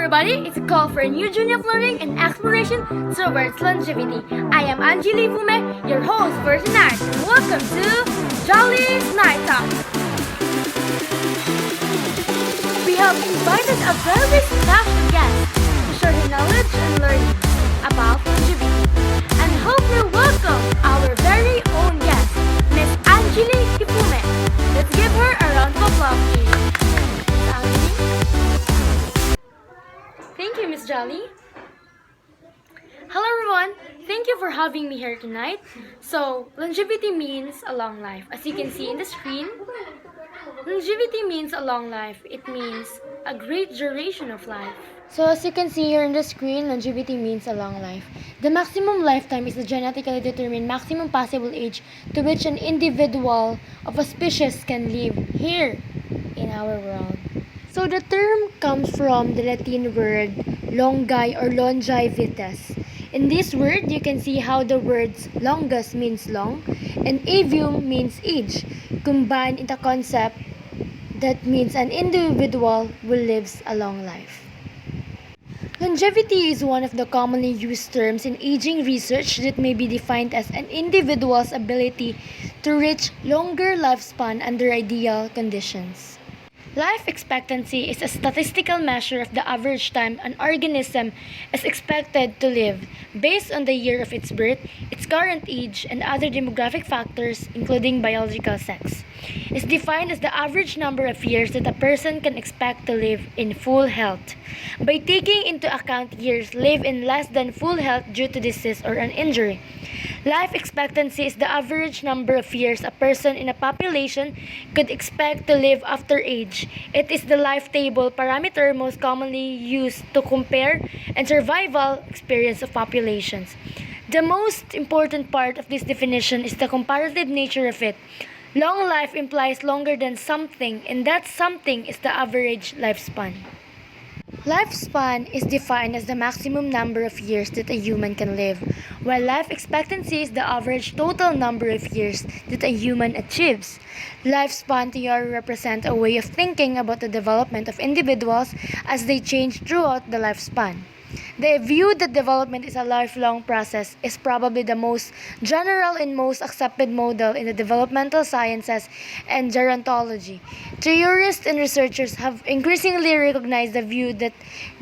everybody, it's a call for a new journey of learning and exploration towards longevity. I am Anjali Fume, your host for tonight. Welcome to Jolly's Night Talk. We have invited a very special guest to share her knowledge and learning about longevity. And hope you welcome our very own guest, Miss Anjali Fume. Let's give her a round of applause, please. Miss Anjali. Thank you, Miss Jolly. Hello, everyone. Thank you for having me here tonight. So, longevity means a long life. As you can see in the screen, longevity means a long life. It means a great duration of life. So, as you can see here in the screen, longevity means a long life. The maximum lifetime is the genetically determined maximum possible age to which an individual of a species can live here in our world. So the term comes from the Latin word longi or longivitas. In this word, you can see how the words longus means long and avium means age, combined in the concept that means an individual who lives a long life. Longevity is one of the commonly used terms in aging research that may be defined as an individual's ability to reach longer lifespan under ideal conditions. Life expectancy is a statistical measure of the average time an organism is expected to live based on the year of its birth, its current age, and other demographic factors, including biological sex. It's defined as the average number of years that a person can expect to live in full health, by taking into account years lived in less than full health due to disease or an injury. Life expectancy is the average number of years a person in a population could expect to live after age. It is the life table parameter most commonly used to compare and survival experience of populations. The most important part of this definition is the comparative nature of it. Long life implies longer than something, and that something is the average lifespan. Lifespan is defined as the maximum number of years that a human can live, while life expectancy is the average total number of years that a human achieves. Lifespan theory represents a way of thinking about the development of individuals as they change throughout the lifespan. The view that development is a lifelong process is probably the most general and most accepted model in the developmental sciences and gerontology. Theorists and researchers have increasingly recognized the view that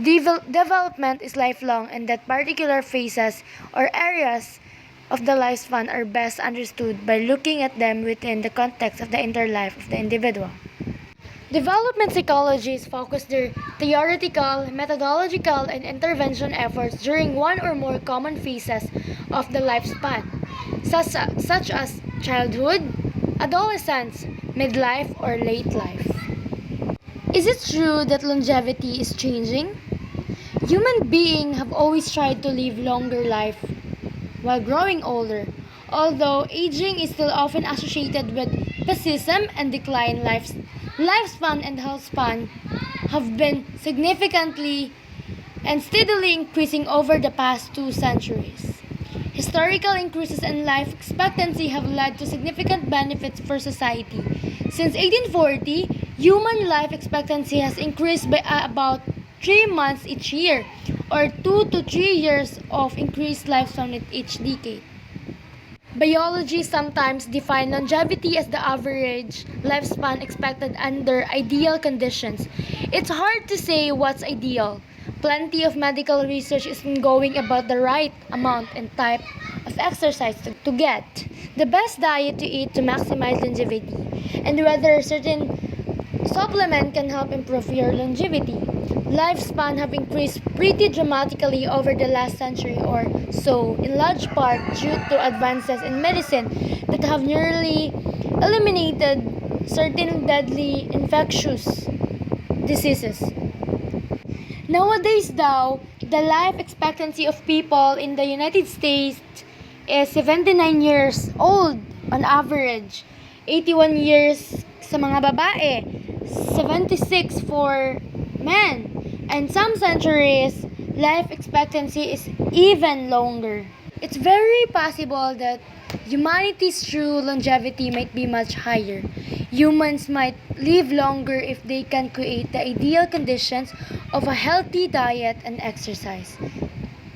development is lifelong and that particular phases or areas of the lifespan are best understood by looking at them within the context of the entire life of the individual. Development psychologists focus their theoretical, methodological, and intervention efforts during one or more common phases of the lifespan, such as childhood, adolescence, midlife, or late life. Is it true that longevity is changing? Human beings have always tried to live longer life while growing older, although aging is still often associated with pessimism and decline. Lifespan and healthspan have been significantly and steadily increasing over the past 2 centuries. Historical increases in life expectancy have led to significant benefits for society. Since 1840, human life expectancy has increased by about 3 months each year, or 2 to 3 years of increased lifespan with each decade. Biology sometimes defines longevity as the average lifespan expected under ideal conditions. It's hard to say what's ideal. Plenty of medical research is ongoing about the right amount and type of exercise to get, the best diet to eat to maximize longevity, and whether certain supplement can help improve your longevity. Lifespan have increased pretty dramatically over the last century or so, in large part due to advances in medicine that have nearly eliminated certain deadly infectious diseases. Nowadays, though, the life expectancy of people in the United States is 79 years old on average, 81 years sa mga babae, 76 for men. And some centuries, life expectancy is even longer. It's very possible that humanity's true longevity might be much higher. Humans might live longer if they can create the ideal conditions of a healthy diet and exercise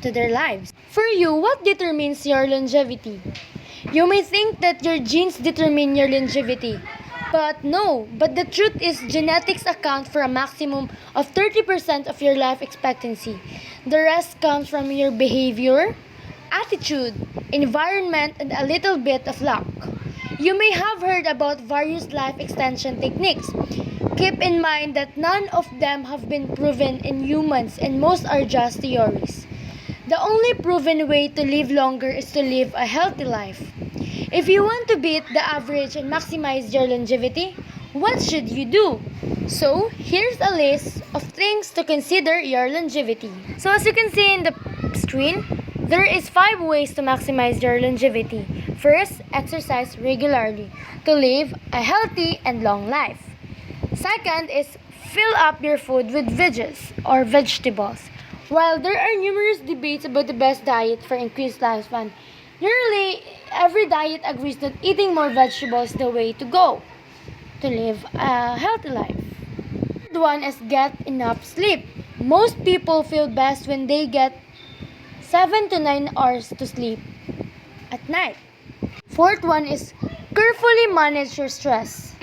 to their lives. For you, what determines your longevity? You may think that your genes determine your longevity. But no, but the truth is genetics account for a maximum of 30% of your life expectancy. The rest comes from your behavior, attitude, environment, and a little bit of luck. You may have heard about various life extension techniques. Keep in mind that none of them have been proven in humans and most are just theories. The only proven way to live longer is to live a healthy life. If you want to beat the average and maximize your longevity, what should you do? So, here's a list of things to consider your longevity. So, as you can see in the screen, there is 5 ways to maximize your longevity. First, exercise regularly to live a healthy and long life. Second is fill up your food with veggies or vegetables. While there are numerous debates about the best diet for increased lifespan, nearly every diet agrees that eating more vegetables is the way to go to live a healthy life. Third one is get enough sleep. Most people feel best when they get 7 to 9 hours to sleep at night. Fourth one is carefully manage your stress.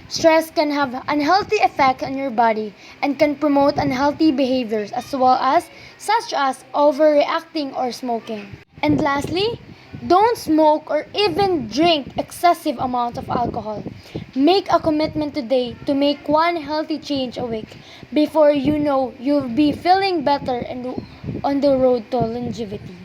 Stress can have unhealthy effect on your body and can promote unhealthy behaviors as well as such as overreacting or smoking. And lastly, don't smoke or even drink excessive amount of alcohol. Make a commitment today to make one healthy change a week. Before you know, you'll be feeling better and on the road to longevity.